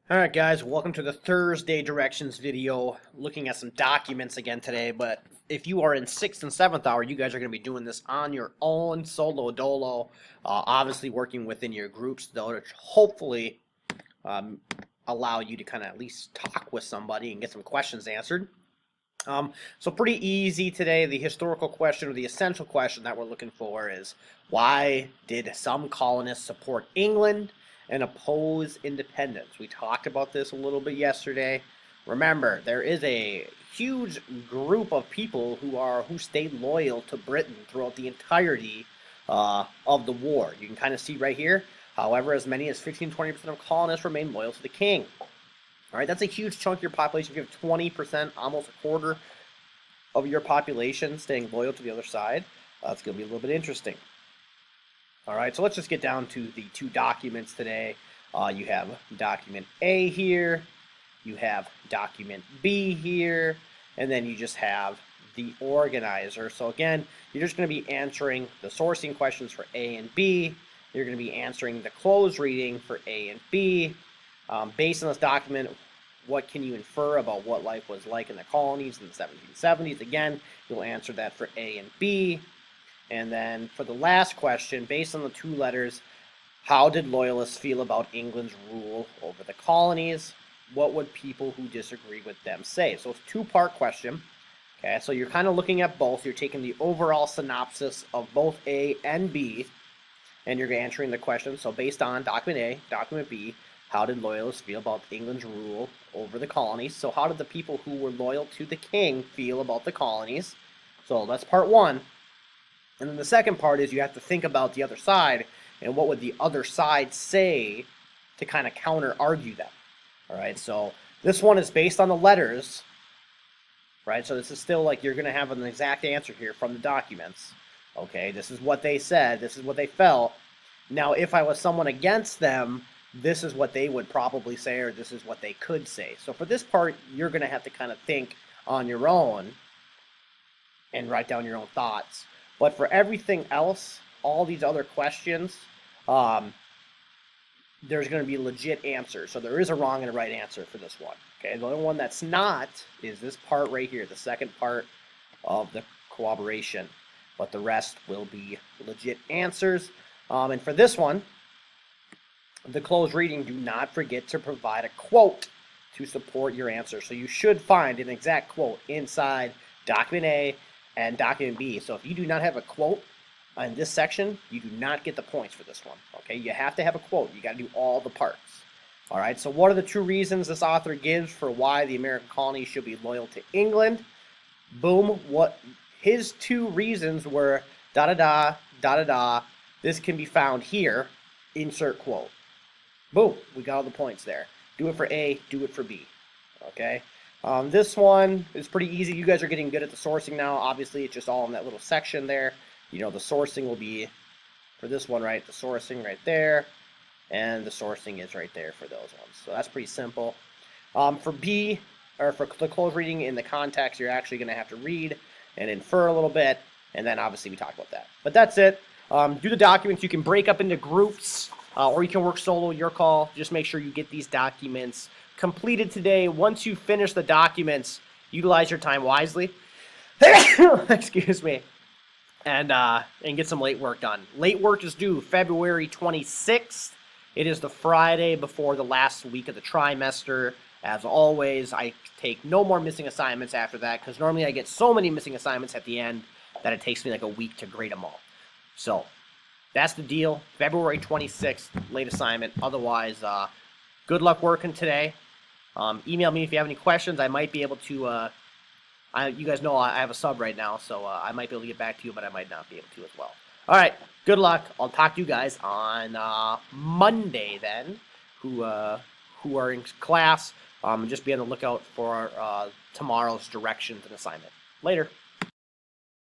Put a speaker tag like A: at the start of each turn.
A: Alright guys, welcome to the Thursday directions video, looking at some documents again today, but if you are in 6th and 7th hour, you guys are going to be doing this on your own, solo dolo, obviously working within your groups, though, to hopefully allow you to kind of at least talk with somebody and get some questions answered. So pretty easy today. The historical question, or the essential question that we're looking for, is why did some colonists support England and oppose independence? We talked about this a little bit yesterday. Remember, there is a huge group of people who stayed loyal to Britain throughout the entirety of the war. You can kind of see right here. However, as many as 15-20% of colonists remained loyal to the king. All right, that's a huge chunk of your population. If you have 20%, almost a quarter of your population staying loyal to the other side, that's going to be a little bit interesting. All right, so let's just get down to the two documents today. You have document A here, you have document B here, and then you just have the organizer. So again, you're just going to be answering the sourcing questions for A and B. You're going to be answering the close reading for A and B. Based on this document, what can you infer about what life was like in the colonies in the 1770s? Again, you'll answer that for A and B. And then for the last question, based on the two letters, how did loyalists feel about England's rule over the colonies? What would people who disagree with them say? So it's a two-part question. Okay, so you're kind of looking at both. You're taking the overall synopsis of both A and B, and you're answering the question. So based on document A, document B, how did loyalists feel about England's rule over the colonies? So how did the people who were loyal to the king feel about the colonies? So that's part one. And then the second part is you have to think about the other side and what would the other side say to kind of counter-argue them. All right, so this one is based on the letters, right? So this is still like you're going to have an exact answer here from the documents. Okay, this is what they said. This is what they felt. Now, if I was someone against them, this is what they would probably say, or this is what they could say. So for this part, you're going to have to kind of think on your own and write down your own thoughts. But for everything else, all these other questions, there's going to be legit answers. So there is a wrong and a right answer for this one. Okay, the only one that's not is this part right here, the second part of the cooperation. But the rest will be legit answers. And for this one, the closed reading, do not forget to provide a quote to support your answer. So you should find an exact quote inside document A and document B. So if you do not have a quote in this section, you do not get the points for this one. Okay, you have to have a quote. You got to do all the parts. All right, so what are the two reasons this author gives for why the American colonies should be loyal to England? Boom, what his two reasons were da-da-da, da-da-da. This can be found here, insert quote. Boom, we got all the points there. Do it for A, do it for B. Okay, this one is pretty easy. You guys are getting good at the sourcing now. Obviously, it's just all in that little section there. You know, the sourcing will be for this one, right? The sourcing right there, and the sourcing is right there for those ones. So that's pretty simple. For B, or for the closed reading in the context, you're actually going to have to read and infer a little bit, and then obviously we talked about that. But that's it. Do the documents. You can break up into groups. Or you can work solo, your call. Just make sure you get these documents completed today. Once you finish the documents, utilize your time wisely. Excuse me. And get some late work done. Late work is due February 26th. It is the Friday before the last week of the trimester. As always, I take no more missing assignments after that, because normally I get so many missing assignments at the end that it takes me like a week to grade them all. So that's the deal. February 26th, late assignment. Otherwise, good luck working today. Email me if you have any questions. I might be able to, you guys know I have a sub right now, so I might be able to get back to you, but I might not be able to as well. All right, good luck. I'll talk to you guys on Monday then, who are in class. Just be on the lookout for tomorrow's directions and assignment. Later.